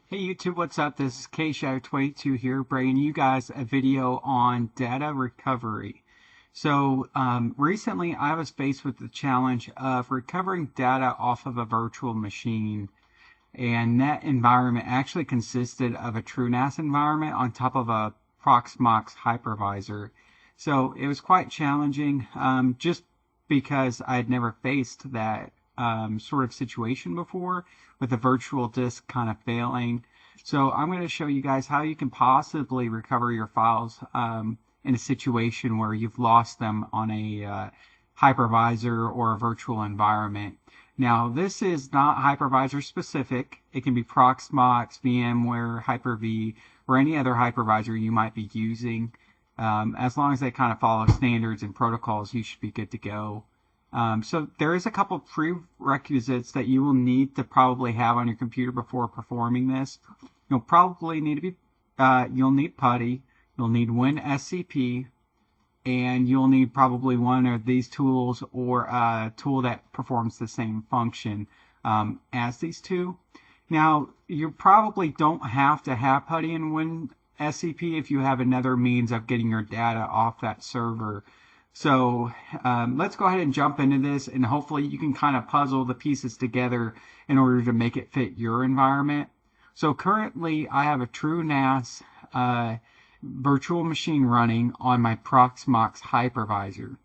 Hey YouTube, what's up? This is KShadow22 here, bringing you guys a video on data recovery. Recently I was faced with the challenge of recovering data off of a virtual machine, and that environment actually consisted of a TrueNAS environment on top of a Proxmox hypervisor. So it was quite challenging, just because I had never faced that sort of situation before, with a virtual disk kind of failing. So I'm going to show you guys how you can possibly recover your files in a situation where you've lost them on a hypervisor or a virtual environment. Now, this is not hypervisor specific. It can be Proxmox, VMware, Hyper-V, or any other hypervisor you might be using. As long as they kind of follow standards and protocols, you should be good to go. So there is a couple prerequisites that you will need to probably have on your computer before performing this. You'll probably need to be, you'll need Putty, you'll need WinSCP, and you'll need probably one of these tools or a tool that performs the same function as these two. Now, you probably don't have to have Putty and WinSCP if you have another means of getting your data off that server. So let's go ahead and jump into this, and hopefully you can kind of puzzle the pieces together in order to make it fit your environment. So currently I have a TrueNAS virtual machine running on my Proxmox hypervisor.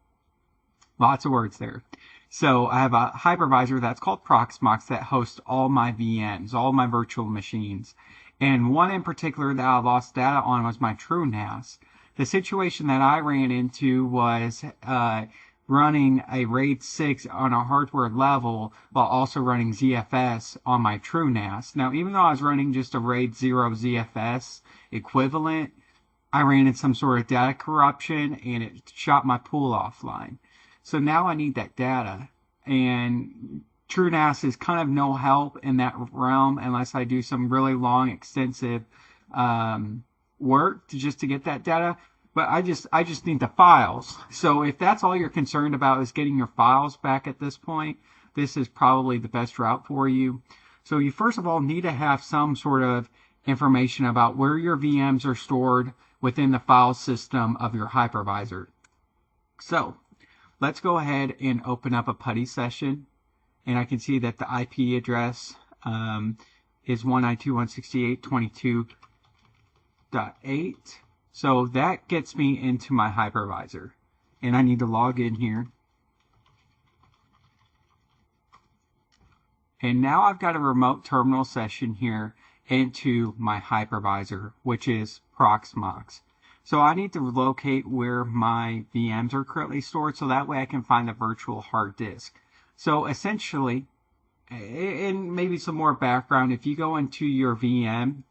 Lots of words there. So I have a hypervisor that's called Proxmox that hosts all my VMs, all my virtual machines. And one in particular that I lost data on was my TrueNAS. The situation that I ran into was running a RAID 6 on a hardware level while also running ZFS on my TrueNAS. Now, even though I was running just a RAID 0 ZFS equivalent, I ran into some sort of data corruption and it shot my pool offline. So now I need that data, and TrueNAS is kind of no help in that realm unless I do some really long, extensive work to get that data. But I just need the files. So if that's all you're concerned about is getting your files back at this point, this is probably the best route for you. So you first of all need to have some sort of information about where your VMs are stored within the file system of your hypervisor. So let's go ahead and open up a Putty session, and I can see that the IP address is 192.168.22.8. So that gets me into my hypervisor, and I need to log in here. And now I've got a remote terminal session here into my hypervisor, which is Proxmox. So I need to locate where my VMs are currently stored so that way I can find the virtual hard disk. So essentially, and maybe some more background, if you go into your VM,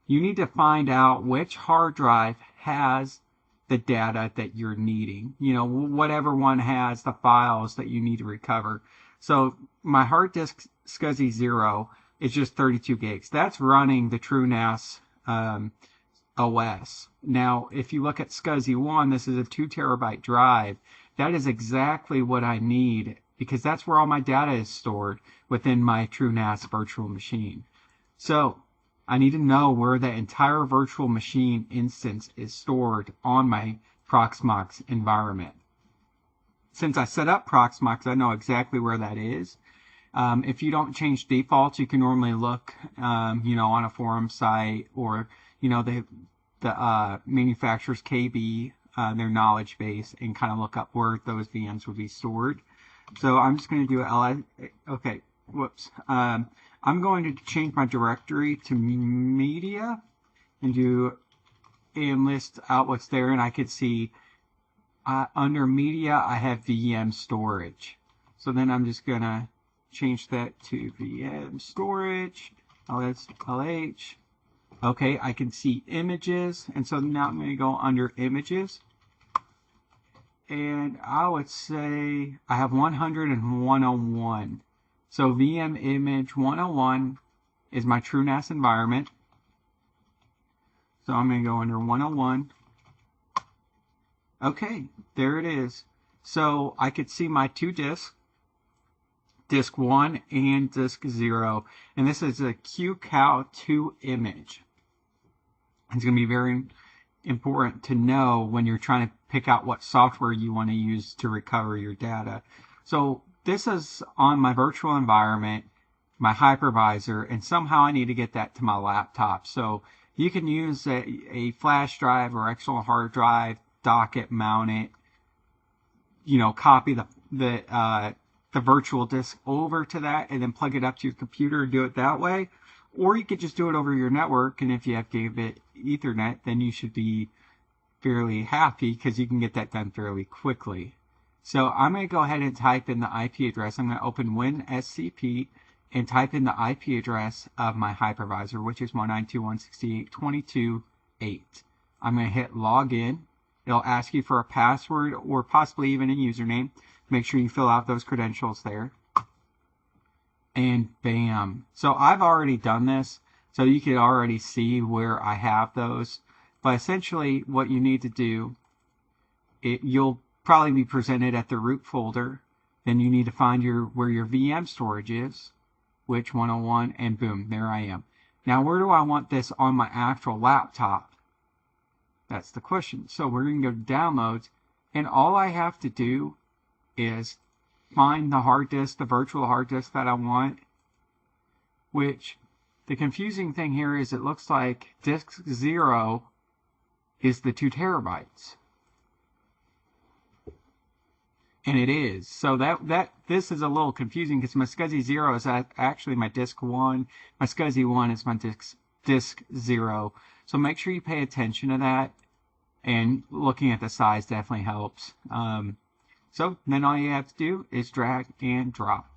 you need to find out which hard drive has the data that you're needing. You know, whatever one has the files that you need to recover. So my hard disk SCSI 0 is just 32 gigs. That's running the TrueNAS OS. Now, if you look at SCSI 1, this is a 2 terabyte drive. That is exactly what I need because that's where all my data is stored within my TrueNAS virtual machine. So I need to know where that entire virtual machine instance is stored on my Proxmox environment. Since I set up Proxmox, I know exactly where that is. If you don't change defaults, you can normally look, on a forum site or, the manufacturer's KB, their knowledge base, and kind of look up where those VMs would be stored. So I'm just going to do okay, whoops. I'm going to change my directory to media and list out what's there, and I could see under media I have VM storage. So then I'm just going to change that to VM storage, LH. Okay, I can see images, and so now I'm going to go under images. And I would say I have 100 and 101. So VM image 101 is my TrueNAS environment. So I'm going to go under 101. Okay, there it is. So I could see my two disks. disk 1 and disk 0, and this is a QCOW2 image. It's going to be very important to know when you're trying to pick out what software you want to use to recover your data. So this is on my virtual environment, my hypervisor, and somehow I need to get that to my laptop. So you can use a flash drive or external hard drive, dock it, mount it, copy the virtual disk over to that and then plug it up to your computer and do it that way. Or you could just do it over your network, and if you have gigabit Ethernet, then you should be fairly happy because you can get that done fairly quickly. So I'm going to go ahead and type in the IP address. I'm going to open WinSCP and type in the IP address of my hypervisor, which is 192.168.22.8. I'm going to hit login. It'll ask you for a password or possibly even a username. Make sure you fill out those credentials there. And bam. So I've already done this, so you can already see where I have those. But essentially what you need to do, you'll probably be presented at the root folder. Then you need to find where your VM storage is, which 101, and boom, there I am. Now where do I want this on my actual laptop? That's the question. So we're going to go to downloads, and all I have to do is find the hard disk, the virtual hard disk that I want, which the confusing thing here is it looks like disk 0 is the 2 terabytes. And it is. So this is a little confusing because my SCSI 0 is actually my disk 1. My SCSI 1 is my disk 0. So make sure you pay attention to that. And looking at the size definitely helps. So then all you have to do is drag and drop.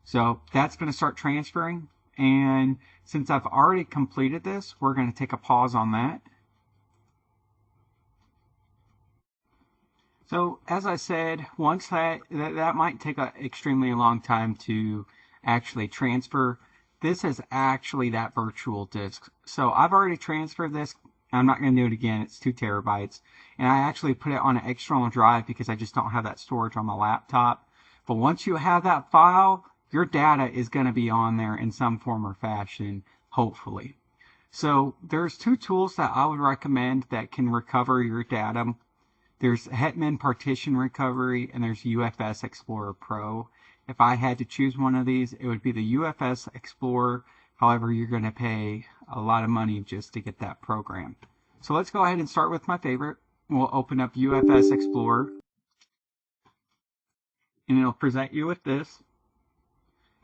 So that's going to start transferring. And since I've already completed this, we're going to take a pause on that. So as I said, once that might take an extremely long time to actually transfer. This is actually that virtual disk. So I've already transferred this. I'm not going to do it again. It's 2 terabytes. And I actually put it on an external drive because I just don't have that storage on my laptop. But once you have that file, your data is going to be on there in some form or fashion, hopefully. So there's 2 tools that I would recommend that can recover your data. There's Hetman Partition Recovery, and there's UFS Explorer Pro. If I had to choose one of these, it would be the UFS Explorer. However, you're going to pay a lot of money just to get that program. So let's go ahead and start with my favorite. We'll open up UFS Explorer. And it'll present you with this.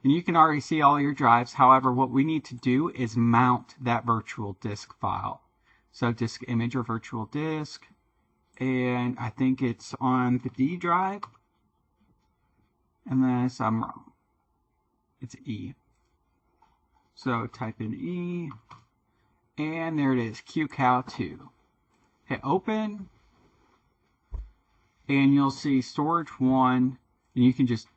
And you can already see all your drives. However, what we need to do is mount that virtual disk file. So disk image or virtual disk. And I think it's on the D drive. Unless I'm wrong. It's E. So type in E. And there it is, QCOW2. Hit open. And you'll see storage 1. And you can just,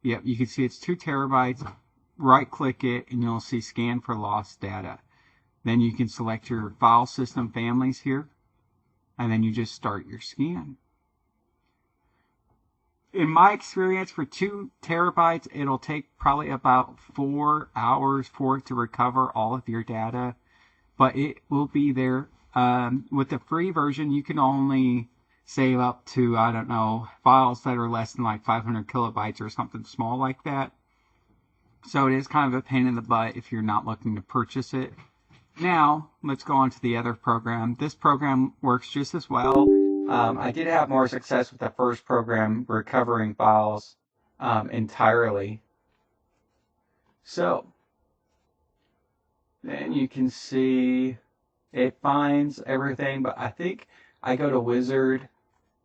you can see it's 2 terabytes. Right click it and you'll see scan for lost data. Then you can select your file system families here. And then you just start your scan. In my experience, for 2 terabytes, it'll take probably about 4 hours for it to recover all of your data. But it will be there. With the free version, you can only save up to, I don't know, files that are less than like 500 kilobytes or something small like that. So it is kind of a pain in the butt if you're not looking to purchase it. Now, let's go on to the other program. This program works just as well. I did have more success with the first program recovering files entirely. So, then you can see it finds everything, but I think I go to Wizard,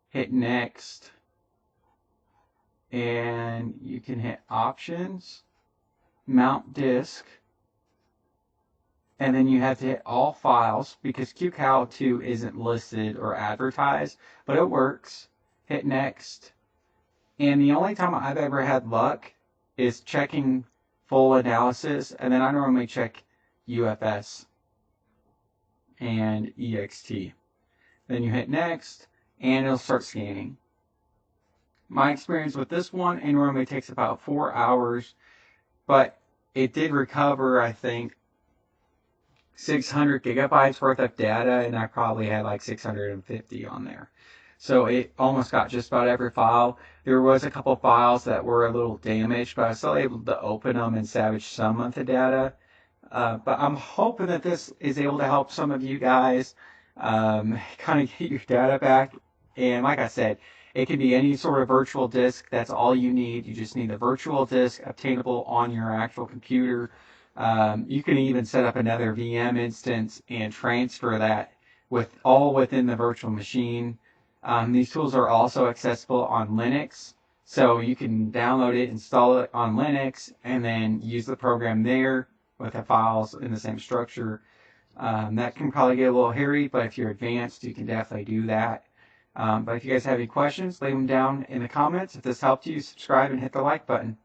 hit Next, and you can hit Options, Mount Disk, and then you have to hit all files because QCOW2 isn't listed or advertised, but it works. Hit Next. And the only time I've ever had luck is checking full analysis, and then I normally check UFS and EXT. Then you hit Next, and it'll start scanning. My experience with this one, it normally takes about 4 hours, but it did recover, I think, 600 gigabytes worth of data, and I probably had like 650 on there. So it almost got just about every file. There was a couple files that were a little damaged, but I was still able to open them and salvage some of the data. But I'm hoping that this is able to help some of you guys kind of get your data back. And like I said, it can be any sort of virtual disk. That's all you need. You just need a virtual disk obtainable on your actual computer. You can even set up another VM instance and transfer that all within the virtual machine. These tools are also accessible on Linux, so you can download it, install it on Linux, and then use the program there with the files in the same structure. That can probably get a little hairy, but if you're advanced, you can definitely do that. But if you guys have any questions, leave them down in the comments. If this helped you, subscribe and hit the like button.